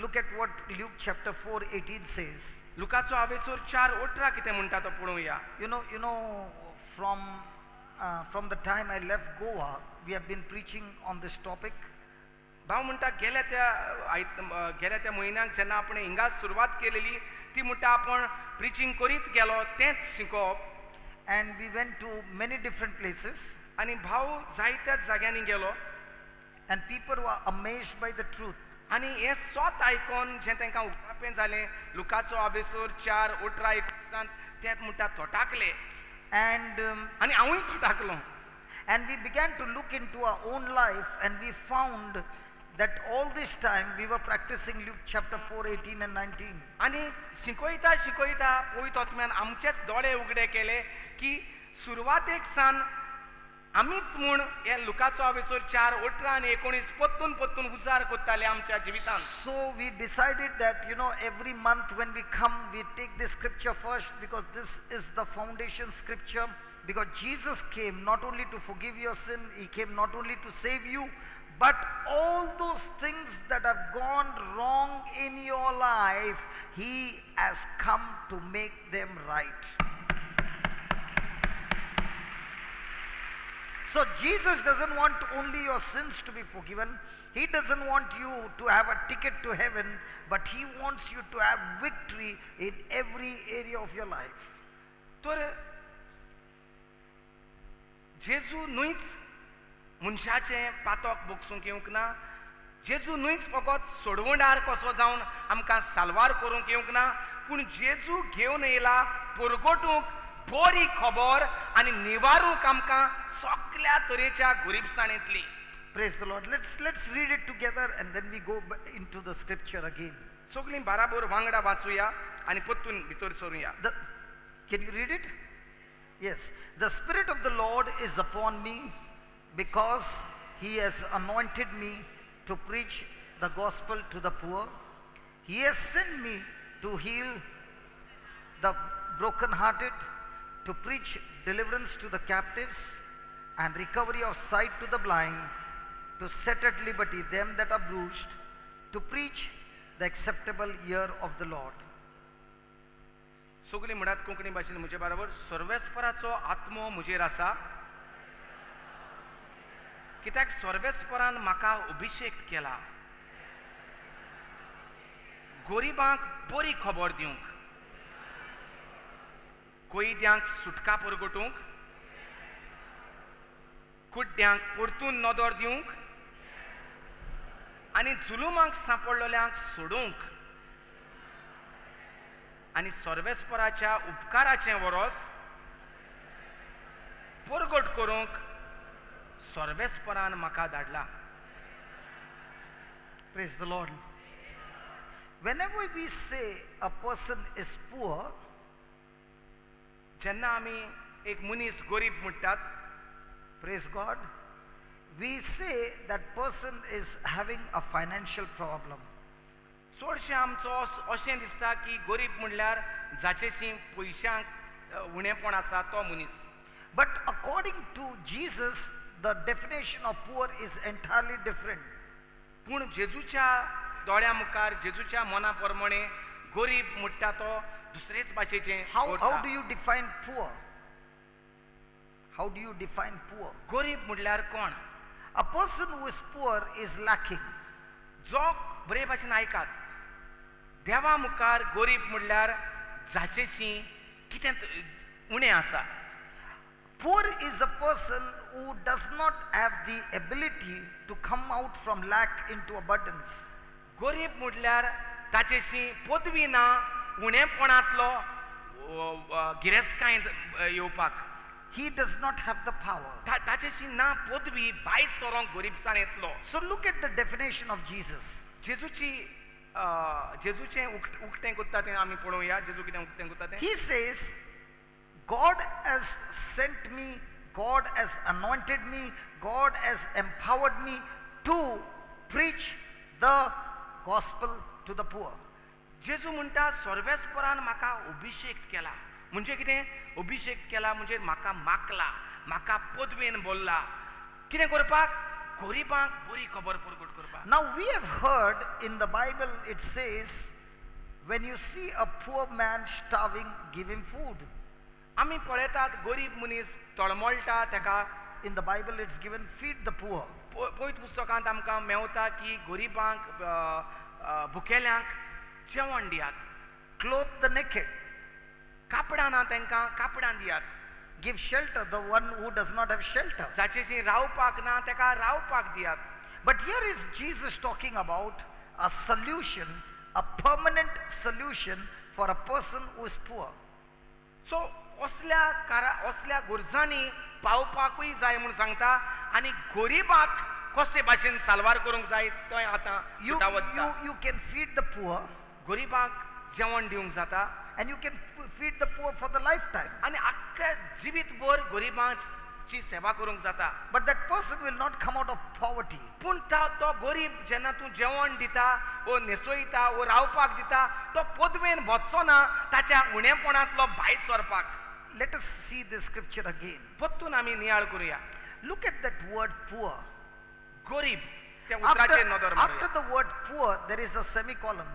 look at what Luke chapter 4:18 says. लुकाचो आवेसूर 4:18 कितें म्हणटा तो पळोवया. You know, from the time I left Goa, we have been preaching on this topic. भाव म्हणटा गेल्या त्या म्हयन्याक जेन्ना आपण हिंगा सुरवात केलेली ती म्हणटा आपण प्रिचिंग करीत गेलो तेच शिकोवप. And we went to many different places. आणि भाव जायत्याच जाग्यांनी गेलो. And people were amazed by the truth. आणि हे स्वत आयकोन जे तांकां उक्तापें जालें लुकाचो आवेसूर 4:18 तेच म्हणटा थोटाकले. And आणि हांवूय थोटाकलो. And we began to look into our own life, and we found that all this time we were practicing Luke chapter 4:18 and 19. आणि शिकयता पवित्र आत्म्यान आमचेच दोळे उगडे केले की सुरवातेक सान आमीच म्हूण हे लुकाचो आवेसूर 4:18 आणि 19 पत्तून उजार कोत्ताले आमच्या जिवितान. So we decided that, every month when we come, we take this scripture first, because this is the foundation scripture. Because Jesus came not only to forgive your sin, he came not only to save you, but all those things that have gone wrong in your life, he has come to make them right. So Jesus doesn't want only your sins to be forgiven. He doesn't want you to have a ticket to heaven, but he wants you to have victory in every area of your life. तर जेजू न्हूच मनशाचें पातोक बोगसूंक येवंक ना. जेजू न्हूच फकत सोडवणार कसो जावन आमकां साल्वार करूंक येवंक ना, पूण जेजू घेवन येयला परगटूंक बरी खबर आनी निवारूंक आमकां सगळ्या तरेच्या गरीबसाणींतली. Praise the Lord. Let's read it together and then we go into the scripture again. सगळीं बाराबर वांगडा वाचूया आनी परतून भितर सरुया. Can you read it? Yes. The Spirit of the Lord is upon me, because he has anointed me to preach the gospel to the poor. He has sent me to heal the brokenhearted, to preach deliverance to the captives and recovery of sight to the blind, to set at liberty them that are bruised, to preach the acceptable year of the Lord. सगळीं म्हणत कोंकणी भाशेन म्हजे बरोबर. सर्वेस्पराचो आत्मो म्हजेर आसा, कित्याक सर्वेस्परान म्हाका अभिषेक केला गरीबांक बरी खबर दिवंक, कोयद्यांक सुटका परगटूंक, कुड्ड्यांक परतून नदर दिवंक आनी जुलुमांक सांपडलेल्यांक सोडूंक आनी सर्वेस्पराच्या उपकाराचें वरोस परगट करूंक सर्वेस्परान म्हाका धाडला. Praise the Lord. Whenever we say a person is poor, जेन्ना आमी एक मनीस गरीब म्हणटात, praise God, we say that person is having a financial problem. चडशें आमचो अशें दिसता की गरीब म्हणल्यार जाचेशी पयशांक उणेपण आसा तो मनीस. But according to Jesus, the definition of poor is entirely different. पूण जेजूच्या दोळ्या मुखार जेजूच्या मना प्रमाणे गरीब म्हणटा तो दुसरेच भाशेचें. How do you define poor? How do you define poor? गरीब म्हणल्यार कोण? A person who is poor is lacking. जो बरे भाशेन आयकात, देवा मुखार गरीब म्हणल्यार जाचेशी कितें उणें आसा. Poor is a person who does not have the ability to come out from lack into abundance. गरीब म्हणल्यार ताचेशी पदवी ना उणेपणांतलो गिरेस्कायेंत येवपाक. He does not have the power. ताचेशी ना पदवी भायर सरोंक गरीबसाणेंतलो. So look at the definition of Jesus. जेजूचें उक्तें कोत्ता तें आमी पळोवया. जेजू कितें उक्तें कोत्ता तें. He says, God has sent me, God has anointed me, God has empowered me to preach the gospel to the poor. जेजू म्हणटा सर्वेस्परान म्हाका अभिषेक केला. म्हणजे कितें? अभिषेक केला म्हणजे म्हाका मागला, म्हाका पदवेन बोल्ला. कितें करपाक? गोरिबांक बरी खबर पुरगट करपाक. Now we have heard in the Bible it says, when you see a poor man starving, give him food. आमी पळयतात गरीब मनीस तळमळटा तेका In the Bible it's given, feed the poor. पयत पुस्तकांत आमकां मेवता की गरीबांक भुकेल्यांक जेवण दियात, Clothe the naked. कापडां ना तांकां कापडां दियात, Give shelter the one who does not have shelter. जाचेशी रावपाक ना तेका रावपाक दियात. But here is Jesus talking about a solution, a permanent solution for a person who is poor. सो असल्या गुरजांनी पावपाकूय जाय म्हूण सांगता आनी गरीबाक कशे भाशेन साल्वार करूंक जाय थंय आतां सुटावता. You can feed the poor, गरीबाक जेवण दिवंक जाता and you can feed the poor for the lifetime. आनी आख्ख्या जिवीतभर गरीबांची सेवा करूंक जाता. But that person will not come out of poverty. पूण तो गरीब जेन्ना तूं जेवण दिता वो न्हेसयता वो रावपाक दिता तो पदवेन वचचो ना ताच्या उणेपणांतलो भायर सरपाक. Let us see this scripture again. परतून आमी नियाळ करुया. Look at that word poor. गरीब त्या उतराचेर नदर After मारुया. the word poor, there is a semicolon.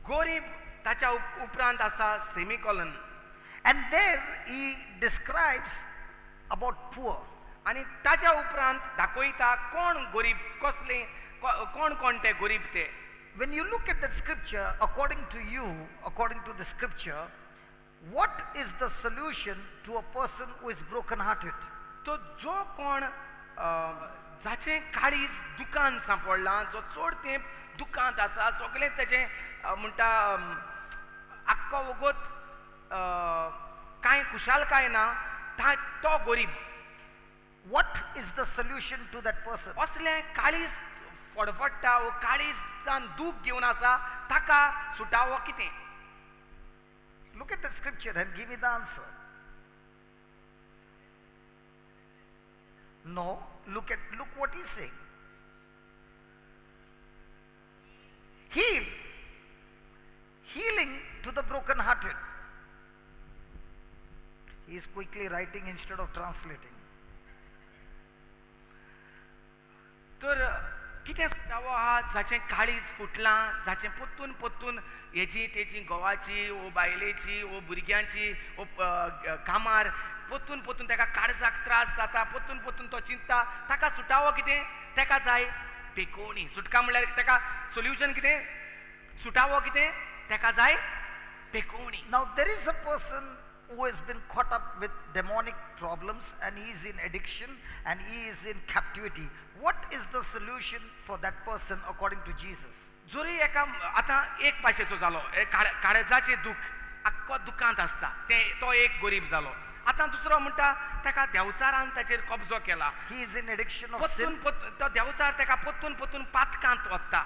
गरीब ताच्या उपरांत आसा semicolon. And there he describes about poor. आनी ताच्या उपरांत दाखयता कोण गरीब कसले कोण ते गरीब ते. When you look at that scripture, according to you, according to the scripture, what is the solution to a person who is broken hearted? तो जो कोण जाचें काळीज दुकान सांपडलां, जो चड तेंप दुकांत आसा, सगळें तेजें म्हणटा आख्खो वगत कांय खुशालकाय ना, तो गरीब. What is the solution to that person? असलें काळीज फडफडटा वो काळीजान दूख घेवन आसा ताका सुटावो कितें? Look at that scripture and give me the answer. No, look what he's saying. Heal. Healing to the broken hearted. He is quickly writing instead of translating. तर कितें सुटावो आहा जाचें काळीज फुटलां, जाचें पोत्तून पोत्तून हेजी तेजी घोवाची वो बायलेची वो भुरग्यांची वो कामार पोत्तून पोत्तून ताका काळजाक त्रास जाता, पोत्तून पोत्तून तो चिंतता, ताका सुटावो कितें? ताका जाय पेकोवणी. सुटका म्हणल्यार ताका सोल्युशन कितें? सुटावो कितें? ताका जाय पेकोवणी. Now there is a person who has been caught up with demonic problems and he is in addiction and he is in captivity. What is the solution for that person according to Jesus? जोरी एका आतां एक भाशेचो जालो, काळजाचें दूख आख्खो दुकांत आसता, तो एक गरीब जालो. आतां दुसरो म्हणटा ताका देंवचारान ताचेर कब्जो केला. He is in addiction of sin. तो देंवचार ताका पोत्तून पोत्तून पातकांत वता.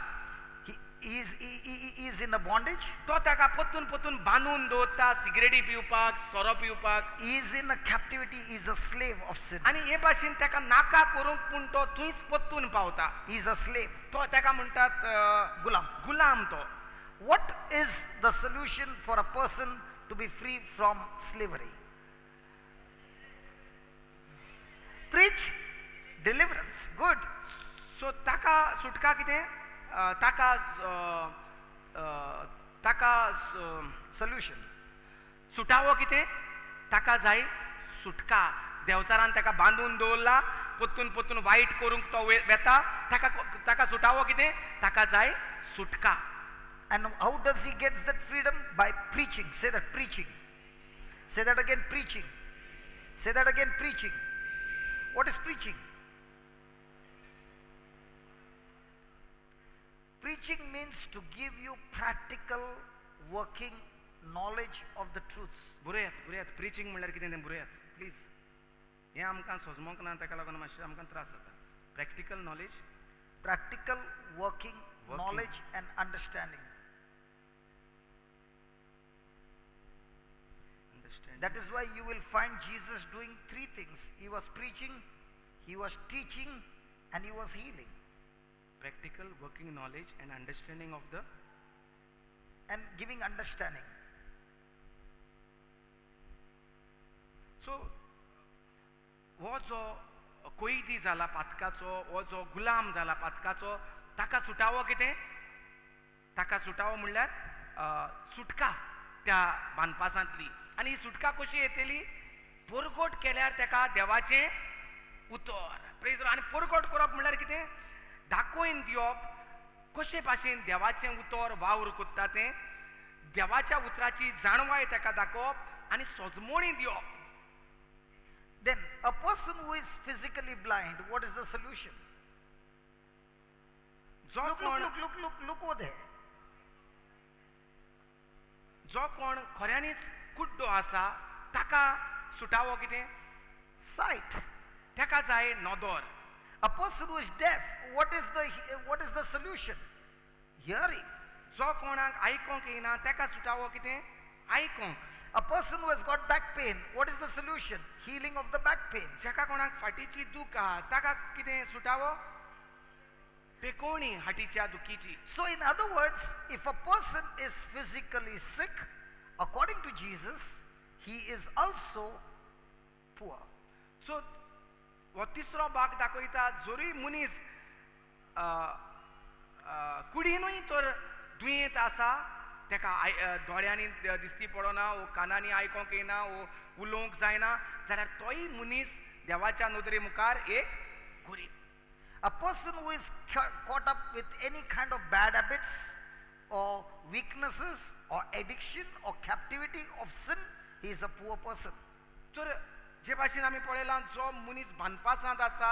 He is in a bondage. तो ताका पोत्तून पोत्तून बांदून दवरता सिगरेटी पिवपाक, सोरो पिवपाक. He is in a captivity. He is a slave of sin. आनी हे भाशेन ताका नाका करूंक पूण तो थंयच पोत्तून पावता. He is a slave. तो ताका म्हणटात गुलाम तो. What is the solution for a person to be free from slavery? Preach deliverance. Good. सो ताका सुटका कितें? ताका Solution. सुटावो कितें? ताका जाय सुटका. देंवचारान ताका बांदून दवरला, पोत्तून पोत्तून वायट करूंक तो वेता, ताका सुटावो कितें? ताका जाय सुटका. And how does he get that freedom? By preaching. Say that, preaching. Say that again, preaching. Say that again, preaching. What is preaching? Preaching means to give you practical working knowledge of the truths. बुरयात preaching म्हणल्यार कितें तें बुरयात please. हें आमकां सोजमोंक ना, ताका लागून मातशें आमकां त्रास जाता. Practical knowledge, Practical working knowledge and understanding. That is why you will find Jesus doing three things. He was preaching, he was teaching, and he was healing. Practical working knowledge and understanding of the and giving understanding. So हो जो कोयदी जाला पातकाचो हो जो गुलाम जाला पातकाचो ताका सुटावो कितें ताका सुटावो म्हणल्यार सुटका त्या बांदपासांतली आनी ही सुटका कशी येतली परगट केल्यार ताका देवाचें उतर प्रेज आनी परगट करप म्हणल्यार कितें दाखोवन दिवप कशे भाशेन देवाचें उतर वावर कोत्ता तें देवाच्या उतराची जाणवाय ताका दाखोवप आनी सोजमोणी दिवप. Then a person who is physically blind, what is the solution? जो Look, कोण look, look, look, look over there. जो कोण खऱ्यांनीच कुड्डो आसा ताका सुटावो कितें Sight. ताका जाय नदर. A person who is deaf, what is the solution? Hearing. जो कोणाक आयकोंक येना ताका सुटावो कितें आयकोंक. A person who has got back pain, what is the solution? Healing of the back pain. जाका कोणाक फाटीची दूख आहा ताका कितें सुटावो पेकोवणी हाटीच्या दुखीची. So in other words, if a person is physically sick, according to Jesus, he is also poor. सो हो तिसरो भाग दाखयता जोरी मनीस कुडीनूय तर दुयेंत आसा ताका दोळ्यांनी दिसती पडना वो कानांनी आयकोंक येना वो उलोवंक जायना जाल्यार तोय मनीस देवाच्या नदरे मुखार एक गरीब. A person who is caught up with any kind of bad habits or weaknesses or addiction or captivity of sin, he is a poor person. तर जे भाशेन आमी पळयलां जो मनीस बांदपासांत आसा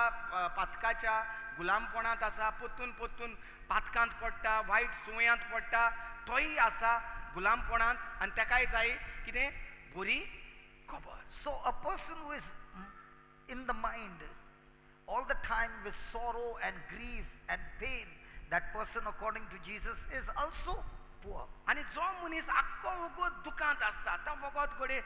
पातकाच्या गुलामपणांत आसा पोत्तून पोत्तून पातकांत पडटा वायट सुवयांत पडटा तोय आसा गुलामपणांत आनी ताकाय जाय कितें बरी खबर. So a person who is in the mind all the time with sorrow and grief and pain, that person according to Jesus is also poor. आनी जो मनीस आख्खो वगत दुखांत आसता तो वगत घोडे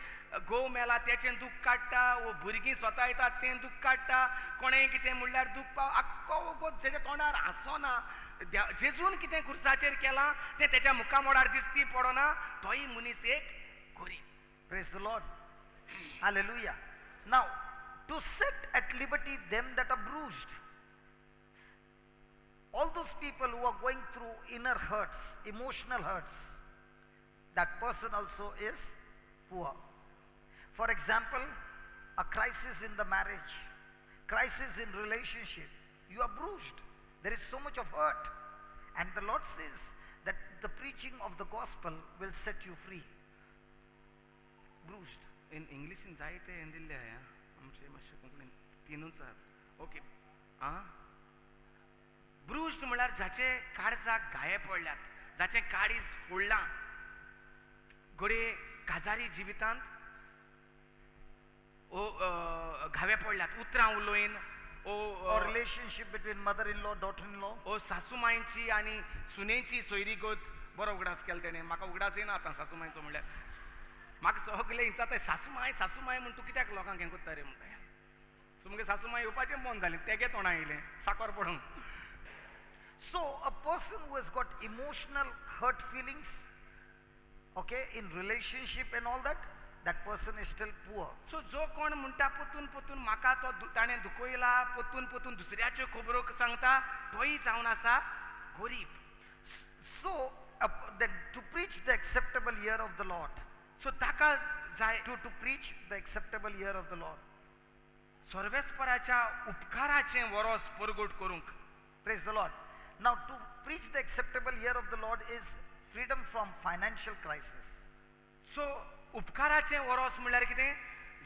घोव मेला तेचें दूख काडटा वो भुरगीं स्वता येतात तें दूख काडटा कोणेंय कितें म्हणल्यार दूख पाव आख्खो वगत जेच्या तोंडार हांसोना जेजून कितें खुर्साचेर केलां तें तेच्या मुखा मोडार दिसती पडना तोय मनीस एक गरीब. Praise the Lord. Hallelujah. Now, to set at liberty them that are bruised. All those people who are going through inner hurts, emotional hurts, that person also is poor. For example, a crisis in the marriage, crisis in relationship, you are bruised. There is so much of hurt. And the Lord says that the preaching of the gospel will set you free. Bruised. इन इंग्लिशीन जायते हें दिल्लें आहा आमचे मातशें कोंकणीन तिनूच आहात okay आं ब्रुज्ड म्हळ्यार जाचे काळजाक गाये पडल्यात जाचें काळीज फोडलां घोडे काजारी जिवितांत ओ घावे पडल्यात उतरां उलोयन Or relationship between mother-in-law, daughter-in-law. ओ सासूमायची आनी सुनेची सोयरी गोत बरो उगडास केलो तेणें म्हाका उगडास येना आतां सासूमायचो म्हणल्यार म्हाका सगलें हिंचाता सासूमाय सासूमाय म्हण तूं कित्याक लोकांक हें कोत्ता रे म्हणटा सो मुगे सासूमाय येवपाचें बंद जालें तेगे तोंडां येयलें साकर पडूंक. So a person who has got emotional hurt feelings, okay, in relationship and all that, that person is still poor. सो जो कोण म्हणटा पोतून पोतून म्हाका तो ताणें दुखयला पोतून पोतून दुसऱ्याच्यो खबरो सांगता तोय जावन आसा गरीब. So to preach the acceptable year of the Lord, सो ताका जाय to preach the acceptable year of the Lord. सर्वेस्पराच्या उपकाराचें वरोस परगट करूंक. Praise the Lord. Now to preach the acceptable year of the Lord is freedom from financial crisis. सो उपकाराचें वरोस म्हणल्यार कितें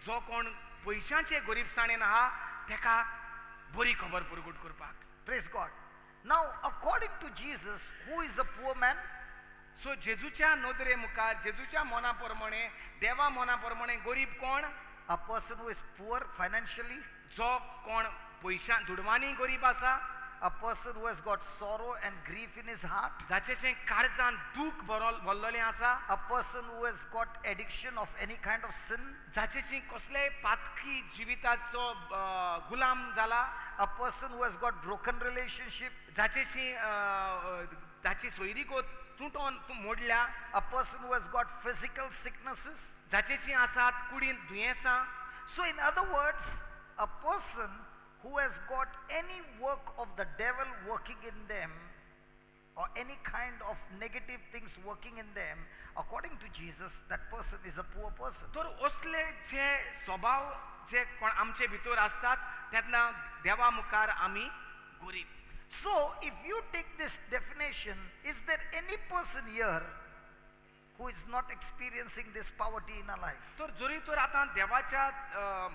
जो कोण पयशांचे गरीबसाणेन आहा ताका बरी खबर परगट करपाक. Praise God. Now according to Jesus, who is a poor man? सो जेजूच्या नदरे मुखार जेजूच्या मना प्रमाणे देवा मना प्रमाणे गरीब कोण A person who is poor financially, जो कोण पयशां दुडवांनी गरीब आसा a person who has got sorrow and grief in his heart, जाचेचें काळजान दूख भरलेलें आसा a person who has got addiction of any kind of sin, जाचेची कसलेय पातकी जिविताचो गुलाम जाला a person who has got broken relationship, जाचेची जाची सोयरी गो तुटोन मोडल्या a person who has got physical sicknesses. जाचेची आसात कुडीन दुयेंसां. So in other words, a person who has got any work of the devil working in them, or any kind of negative things working in them, according to Jesus, that person is a poor person. तर असले जे स्वभाव जे कोण आमचे भितर असतात तेन्ना देवा मुखार आमी गरीब. So, if you take this definition, is there any person here who is not experiencing this poverty in our life? तर जरी तर आतां देवाच्या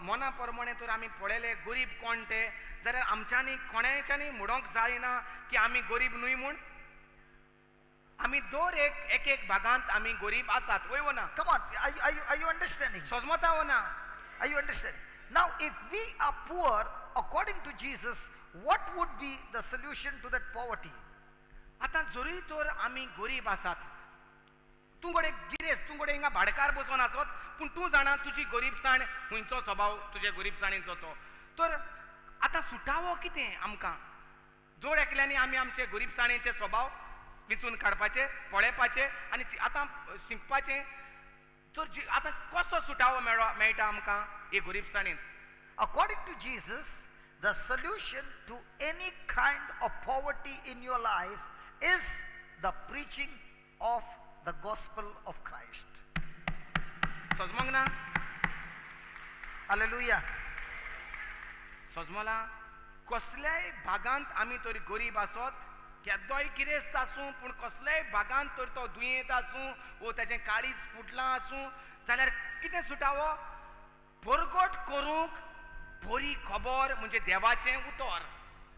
मना प्रमाणे तर आमी पळयले गरीब कोण ते, जाल्यार आमच्यांनी कोणाच्यानी म्हणूंक जायना की आमी गरीब न्हय म्हूण. आमी दर एक एक भागांत आमी गरीब आसात, वय वो ना? Come on, are you understanding? सोजमता वो ना? Are you understanding? Now, if we are poor, according to Jesus, what would be the solution to that poverty? आतां जरी तर आमी गरीब आसात, तूं घडे गिरेस्त, तूं घडे हिंगा भाडकार बसून आसत, पूण तूं जाणा तुजी गरीबसाण हुंयचो स्वभाव तुजे गरीबसाणीचो तो. तर आतां सुटावो कितें आमकां? जोड एकल्यांनी आमी आमचे गरीबसाणीचे स्वभाव विचून काडपाचे, पळेवपाचे आनी आतां शिकपाचें. तर आतां कसो सुटावो मेळटा आमकां हे गरीबसाणीन? According to Jesus, the solution to any kind of poverty in your life is the preaching of the gospel of Christ. सोजमोंग ना? Hallelujah. सोजमोला कसल्याय भागांत आमी तरी गरीब आसत, केदोय गिरेस्त आसूं, पूण कसल्याय भागांत तर तो दुयेंत आसूं वो तेजें काळीज फुटलां आसूं, जाल्यार कितें सुटावो? परगट करूंक बरी खबर म्हणजे देवाचें उतर.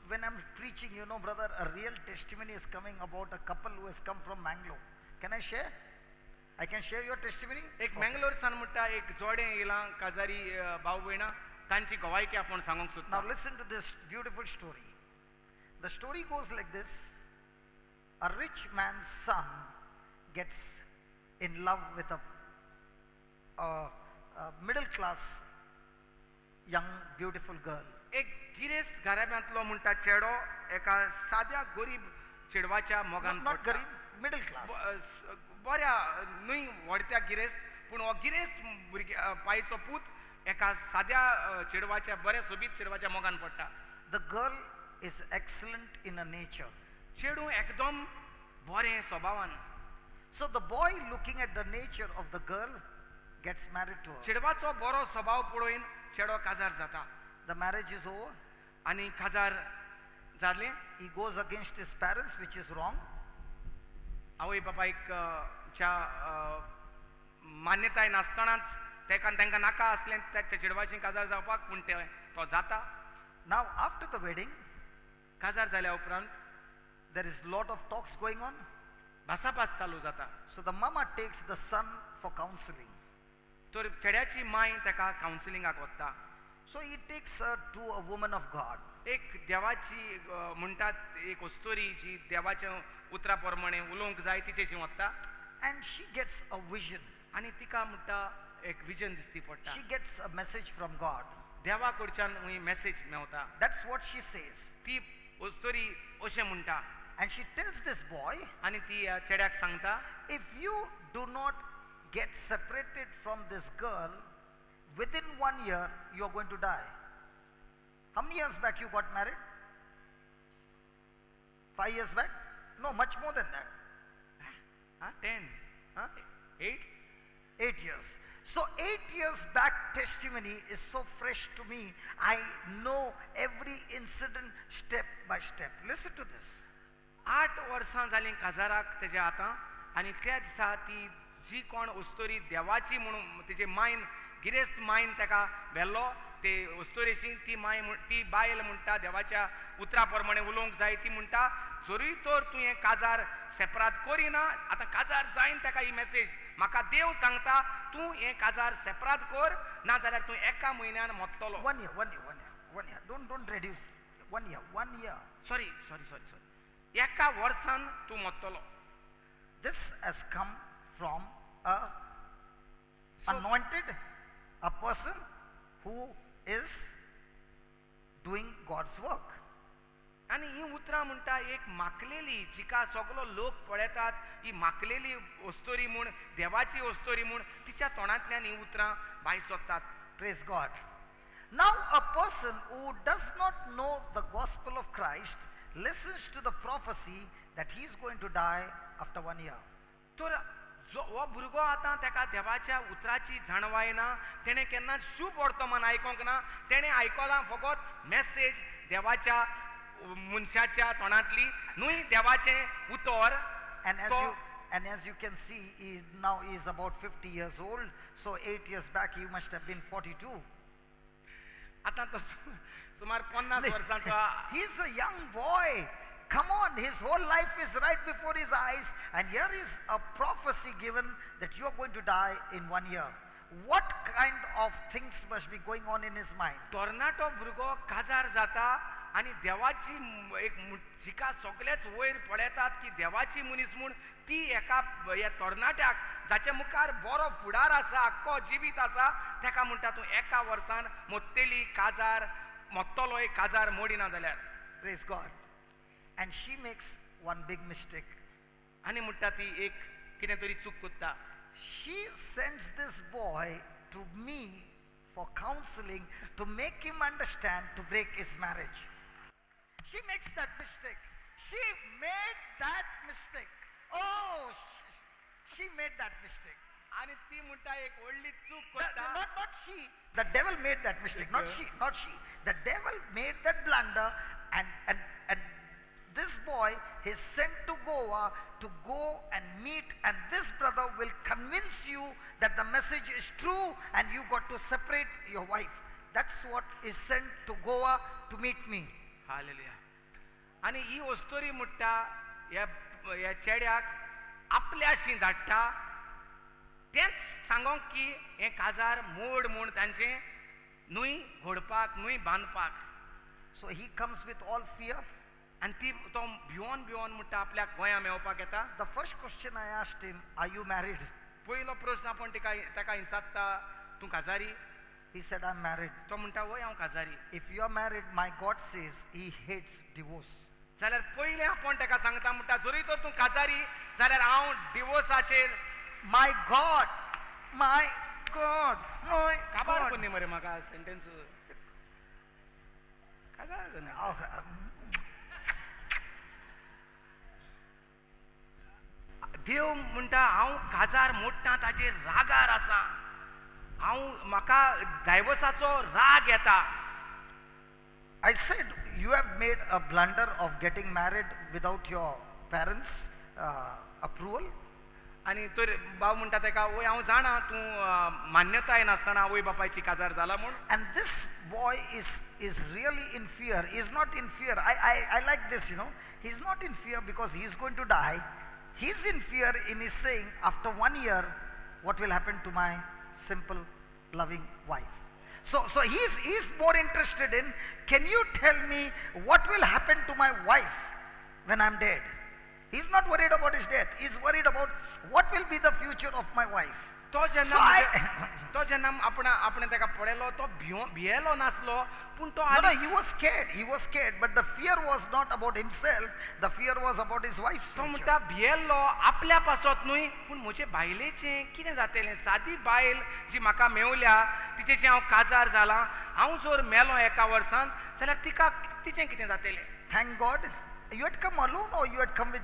When I'm preaching, you know, brother, a real testimony is coming about a couple who has come from Mangalore. Can I share? I can share your testimony? एक मंगलोर सान म्हणटा एक जोडें येयलां, काजारी भाव भयणां, तांची गवायकी आपण सांगूंक Now सोदता. listen to this beautiful story. The story goes like this. A rich man's son gets in love with a middle class young beautiful girl. एक गिरेस्त घराब्यांतलो म्हणटा चेडो एका साद्या गरीब चेडवाच्या मोगान Not पडटा. garib, middle class. बऱ्या न्हय व्हडत्या गिरेस्त, पूण हो गिरेस्त भुरग्या पायचो पूत एका साद्या चेडवाच्या, बऱ्या सोबीत चेडवाच्या मोगान पडटा. The girl is excellent in her nature. चेडू एकदम बरें स्वभावान. So the boy, looking at the nature of the girl, gets married to her. चेडवाचो बरो स्वभाव पळोवन चेडो काजार जाता The marriage is over. आनी काजार जालें. He goes against his parents, which is wrong. आवय बापायक च्या मान्यताय नासतनाच तांकां नाका आसलें त्या चेडवाची काजार जावपाक, पूण तो जाता. Now, after the wedding, काजार जाल्या उपरांत there is lot of talks going on. भासाभास चालू जाता. So the mama takes the son for counseling. तर चेड्याची माय ताका कावन्सिलिंगाक वता. So he takes her to a woman of God. एक देवाची म्हणटात एक अस्तोरी जी देवाच्या उतरा प्रमाणे उलोवंक जाय तिचेशी वता. And she gets a vision. आनी तिका म्हणटा एक विजन दिसती पडटा. She gets a message from God. देवा कडच्यान हुंय मेसेज मेवता. That's what she says. ती अस्तोरी अशें म्हणटा. And she tells this boy, आनी ती चेड्याक सांगता, if you do not get separated from this girl, within 1 year, you are going to die. How many years back you got married? 5 years back? No, much more than that. 10, 8. 8 years. So 8 years back testimony is so fresh to me. I know every incident step by step. Listen to this. 8 वर्सां जालीं काजाराक तेज्या आतां, आनी त्या दिसा ती जी कोण अस्तोरी देवाची म्हणून तेजे मायन गिरेस्त मायन ताका व्हेल्लो ते अस्तोरेची ती बायल म्हणटा देवाच्या उतरा प्रमाणे उलोवंक जाय. ती म्हणटा जरी तर तूं हें काजार सेपरात करिना, आतां काजार जायन ताका ही मेसेज म्हाका देव सांगता तूं हें काजार सेपरात कर, ना जाल्यार तूं एका म्हयन्यान मरतलो. 1 year, 1 year, 1 year, 1 year. Don't reduce. 1 year, 1 year. Sorry एका वर्सान तूं मरतलो. This has come from a anointed, a person who is doing God's work. आनी ही उतरां म्हणटा एक माकलेली जिका सगलो लोक पळयतात, ही माकलेली अस्तोरी म्हूण देवाची अस्तोरी म्हूण तिच्या तोंडांतल्यान ही उतरां भायर सरतात. Praise God. Now, a person who does not know the gospel of Christ listens to the prophecy that he is going to die after 1 year. तर जो हो भुरगो आतां तेका देवाच्या उतराची जाणवायना, तेणे केन्ना शुभ वर्तमान आयकोंक ना, तेणे आयकलां फकत मेसेज देवाच्या मनशाच्या तोंडांतली, न्हय देवाचें उतर. And as you can see, he is about 50 years old. So 8 years back he must have been 42. आतां तो सुमार 50 वर्सांचो. He's a young boy. Come on, his whole life is right before his eyes, and here is a prophecy given that you are going to die in 1 year. What kind of things must be going on in his mind? तरणाटो भुरगो काजार जाता आनी देवाची एक जिका सगळेच वयर पळयतात की देवाची मनीस म्हूण ती एका ह्या तरणाट्याक जाचे मुखार बरो फुडार आसा, आख्खो जिवीत आसा, तेका म्हणटा तूं एका वर्सान मोत्तेली काजार मोत्तलो एक काजार मोडिना जाल्यार. Praise God. And she makes one big mistake. आनी म्हणटा ती एक कितें तरी चूक करता. She sends this boy to me for counseling to make him understand to break his marriage. She makes that mistake. She made that mistake. Oh, she made that mistake. आनी ती म्हणटा एक व्हडली चूक Not करता. she. The devil made that mistake. Not she. The devil made that blunder, and this boy is sent to Goa to go and meet, and this brother will convince you that the message is true and you got to separate your wife. That's what is sent to Goa to meet me. Hallelujah. आनी ही वस्तोरी म्हणटा ह्या चेड्याक आपल्याशी धाडटा तेंच सांगोंक की हें काजार mode म्हूण तांचें न्हय घोडपाक न्हय बांदपाक. So he comes with all fear. आनी ती तो भिवोन म्हणटा आपल्याक गोंया मेवपाक येता. The first question I asked him, are you married? पयलो प्रश्न आपण ताका विचारता, तूं काजारी? He said, I'm married. तो म्हणटा वय हांव काजारी. If you are married, my God says he hates divorce. जाल्यार पयलें आपण ताका सांगता म्हणटा जरी तर तूं काजारी जाल्यार हांव डिवोर्साचेर My God, my काबार God. कोन्नी मरे म्हाका सेंटेन्स काजार कोन्नी. देव म्हणटा हांव काजार मोडटा ताचेर रागार आसा, म्हाका डायवोर्साचो राग येता. I said, you have made a blunder of getting married without your parents' approval. आनी तर भाव म्हणटा ताका वय हांव जाणा तूं मान्यताय नासतना आवय बापायची काजार जाला म्हूण. And this boy is really in fear. He is not in fear. I like this, He's not in fear because he is going to die. He's in fear in his saying, after 1 year, what will happen to my simple, loving wife? So he's more interested in, can you tell me what will happen to my wife when I'm dead? He's not worried about his death. He's worried about what will be the future of my wife. तो जेन्ना आपण ताका पळयलो तो भियेलो नासलो पूण तो No, he was scared, but the fear was not about himself, the fear was about his wife's तो future. म्हणटा भियेल्लो आपल्या पासत न्हय पूण म्हजे बायलेचें कितें जातलें. सादी बायल जी म्हाका मेवल्या तिचेशी हांव काजार जाला, हांव जर मेलो एका वर्सान जाल्यार तिका तिचें कितें जातलें. Thank God. You had come alone or you had come with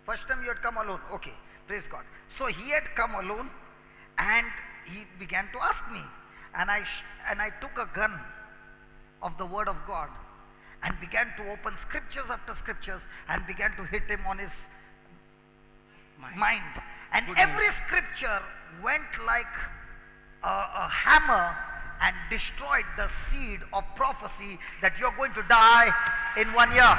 first time you had come alone? Okay, praise God. So he had come alone and he began to ask me, and I took a gun of the word of God and began to open scriptures after scriptures and began to hit him on his mind. And every scripture went like a hammer and destroyed the seed of prophecy that you're going to die in 1 year.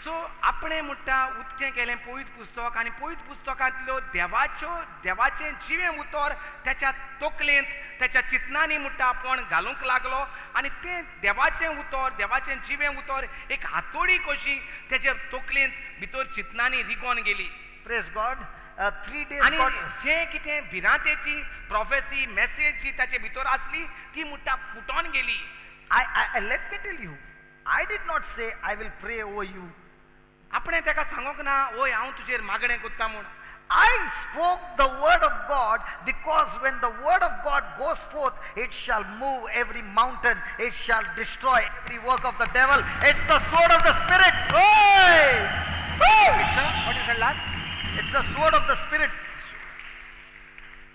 सो आपणें म्हणटा उदकें केलें पवित्र पुस्तक आनी पवित्र पुस्तकांतल्यो देवाचें जिवें उतर त्याच्या तकलेंत त्याच्या चिंतनांनी म्हणटा आपण घालूंक लागलो आनी तें देवाचें उतर देवाचें जिवें उतर एक हातोडी कशी तेच्या तकलेंत भितर चिंतनांनी रिगोन गेली. Praise God. 3 days आनी God, जें कितें भिरांतेची प्रॉफेसी मेसेज जी ताचे भितर आसली ती म्हणटा फुटोन गेली. let me tell you, I did not say I will pray over you. आपणें ताका सांगोंक ना ओय हांव तुजेर मागणें करता म्हूण. I spoke the word of God, because when the word of God goes forth, it shall move every mountain, it shall destroy every work of the devil. It's the sword of the Spirit. Hey! What is the last? It's the sword of the Spirit.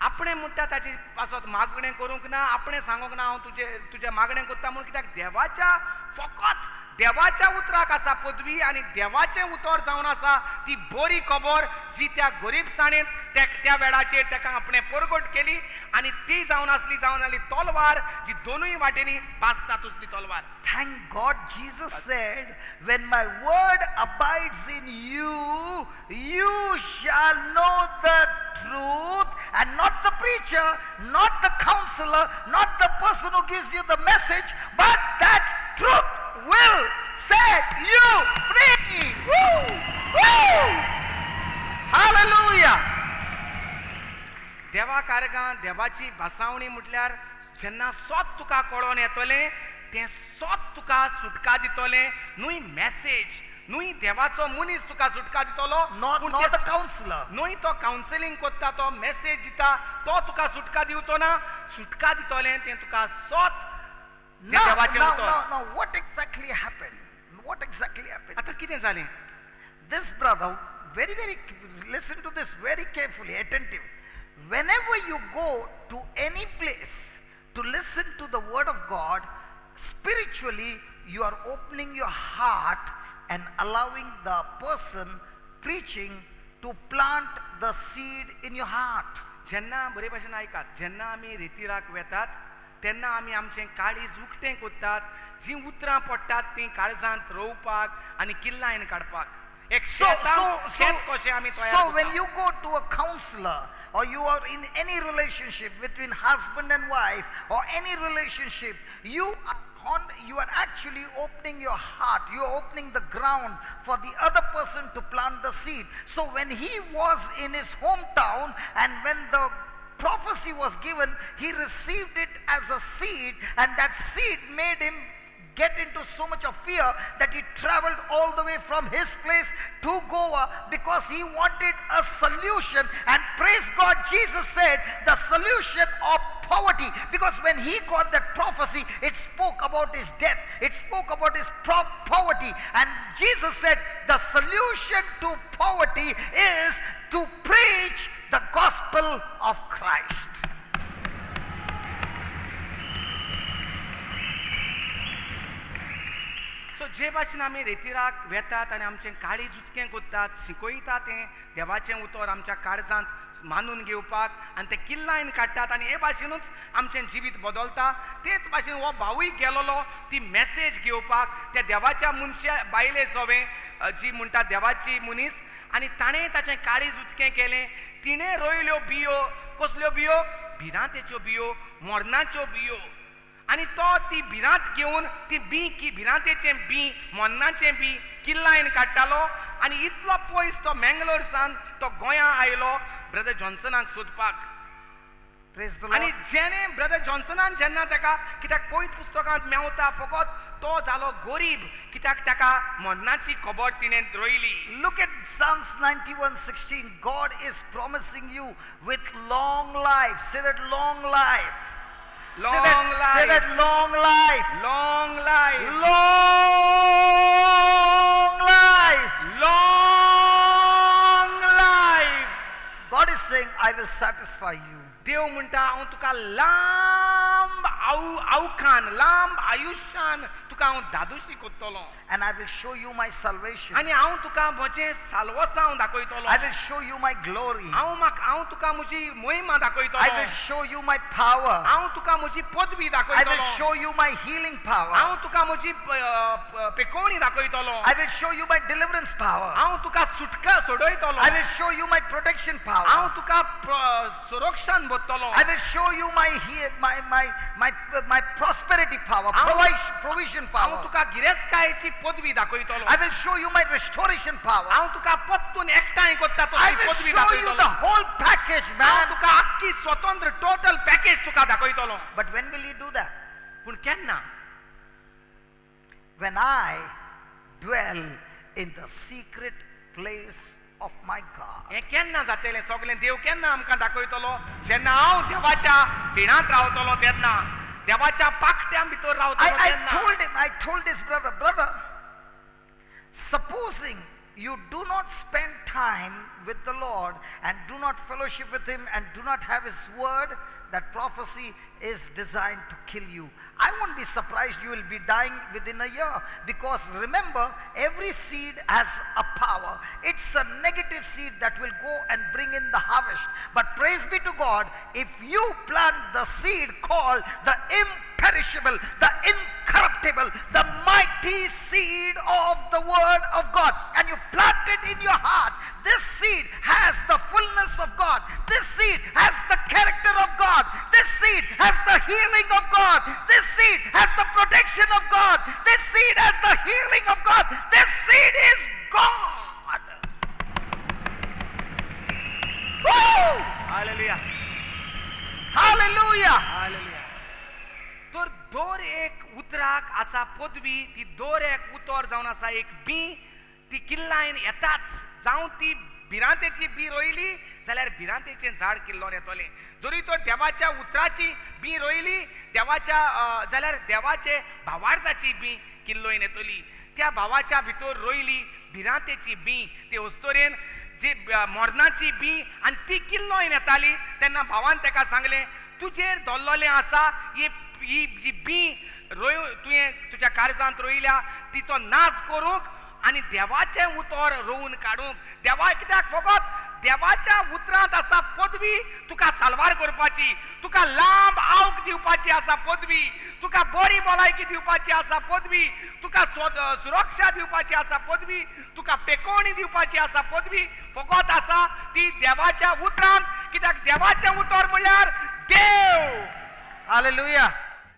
आपणे म्हणटा ताची पासत मागणें करूंक ना, आपणे सांगूंक ना हांव तुज्या मागणें करता म्हणून, कित्याक देवाच्या फकत देवाच्या उतराक आसा पदवी, आनी देवाचें उतर जावन आसा ती बरी खबर जी त्या गरीबसाणेन त्या वेळाचेर ताका आपणे परगट केली, आनी ती जावन आसली तलवार जी दोनूय वाटेनी बासता तसली तलवार. Thank God Jesus said, when my word abides in you, you shall know the truth, and not the preacher, not the counselor, not the person who gives you the message, but that truth will set you free. Woo! Woo! Hallelujah! देवा कारगां देवाची भासावणी म्हटल्यार जेन्ना सोत तुका कळोन येतलें तें सोत तुका सुटका दितलें, न्हय मॅसेज, न्हय देवाचो मनीस तुका सुटका दितलो, Not the counselor. न्हय तो कावन्सिलींग करता, तो मॅसेज दिता, तो तुका सुटका दिवचो ना, सुटका दितलें तें तुका सोत देवाचें उतर. Now, what exactly happened? What exactly happened? आतां कितें जालें? This brother, listen to this very carefully, attentive. Whenever you go to any place to listen to the word of God, spiritually you are opening your heart and allowing the person preaching to plant the seed in your heart. जेन्ना बरे भाशेन आयकात, जेन्ना आमी रितीराक वेतात तेन्ना आमी आमचें काळीज उक्तें करतात, जीं उतरां पडटात तीं काळजांत रोवपाक आनी किल्लायन काडपाक. So when you go to a counselor, or you are in any relationship between husband and wife, or any relationship, you are actually opening your heart, you are opening the ground for the other person to plant the seed. So when he was in his hometown, and when the prophecy was given, he received it as a seed, and that seed made him get into so much of fear that he traveled all the way from his place to Goa, because he wanted a solution. And praise God, Jesus said the solution of poverty, because when he got that prophecy, it spoke about his death, it spoke about his poverty, and Jesus said the solution to poverty is to preach the gospel of Christ. सो जे भाशेन आमी रेतीराक वेतात आनी आमचें काळीज उदकें करतात, शिकयता तें देवाचें उतर आमच्या काळजांत मानून घेवपाक, आनी तें किल्लायन काडटात, आनी हे भाशेनूच आमचें जिवीत बदलता. तेच भाशेन हो भावूय गेलोलो ती मॅसेज घेवपाक त्या देवाच्या मनशा बायले सवें, जी म्हणटा देवाची मनीस, आनी ताणें ताचें काळीज उदकें केलें. तिणें रोयल्यो बियो, कसल्यो बियो? भिरांतेच्यो बियो, मोरनाच्यो बियो, आनी तो ती भिरांत घेवन ती भिरांतेचें बी, मोन्नाचें बी किल्लायन काडटालो, आनी इतलो पयस तो मँगलोरसान तो गोंयां आयलो ब्रदर जॉन्सनाक सोदपाक. आनी जेणें ब्रदर जॉन्सनान जेन्ना ताका, कित्याक पयत पुस्तकांत मेवता फकत तो जालो गरीब, कित्याक ताका मोन्नाची खबर तिणें रोयली. Look at Psalms 91:16. God is promising you with long life. Say that, long life. Long Say life. that, long life. Long life. Long life. Long life. God is saying, I will satisfy you. देव म्हणटा हांव तुका लांब आवखान, लांब आयुश्यान तुका हांव दादोशी कोत्तलो. And I will show you my salvation. आनी हांव तुका म्हजें साल्वसांव दाखयतलो. I will show you my glory. हांव तुका म्हजी महिमा दाखयतलो. I will show you my power. हांव तुका म्हजी पदवी I will दाखयतलो. show you my healing power. हांव तुका म्हजी पेकोवणी दाखयतलो. I will show you my deliverance power. हांव तुका सुटका सोडयतलो. I will show you my protection power. हांव तुका सुरक्षान बसतलो. I will show you my prosperity power, provision हांव power. तुका गिरेस्कायेची पदवी दाखयतलो. I will show you my restoration power. हांव तुका पत्तून एकठांय करता I तशी will पदवी show you the दाखयतलो. whole package, हांव man. तुका आख्खी स्वतंत्र टोटल पॅकेज तुका दाखयतलो. But when will you do that? पूण केन्ना? When I dwell in the secret place of my God. हे केन्ना जातलें सगळें देव केन्ना आमकां दाखयतलो जेन्ना हांव देवाच्या भिणांत रावतलो तेन्ना देवाच्या पाकट्यां भितर रावतलो तेन्ना I told his brother, supposing you do not spend time with the Lord and do not fellowship with him and do not have his word, that prophecy is designed to kill you. I won't be surprised you will be dying within a year, because remember, every seed has a power. It's a negative seed that will go and bring in the harvest. But praise be to God, if you plant the seed called the imperishable, the incorruptible, the mighty seed of the word of God, and you plant it in your heart, this seed has the fullness of God. This seed has the character of God. This seed has the healing of God. This seed has the protection of God. This seed has the healing of God. This seed is God. Woo! Hallelujah Hallelujah. Hallelujah तर दोर एक उतराक आसा पदवी ती दोर एक उतर जावन आसा एक बी ती किल्लायन येताच जावं ती भिरांतेची बी रोयली जाल्यार भिरांतेचें झाड किल्लोन येतलें जरी तर देवाच्या उतराची बी रोयली देवाच्या जाल्यार देवाचे भावार्थाची बी किल्लोन येतली त्या भावाच्या भितर रोयली भिरांतेची बी ती वस्तोरेन जी मोरणाची बी आनी ती किल्लोन येताली तेन्ना भावान ताका सांगलें तुजेर दल्लोलें आसा ही जी बी रोय तुवें तुज्या काळजांत रोयल्या तिचो नाश करूंक आनी देवाचें उतर रोवन काडूंक देवा कित्याक फकत देवाच्या उतरांत आसा पदवी तुका साल्वार करपाची तुका लांब आवक दिवपाची आसा पदवी तुका बरी भलायकी दिवपाची आसा पदवी तुका सुरक्षा दिवपाची आसा पदवी तुका पेकोवणी दिवपाची आसा पदवी फकत आसा ती देवाच्या उतरांत कित्याक देवाचें उतर म्हळ्यार देव Hallelujah.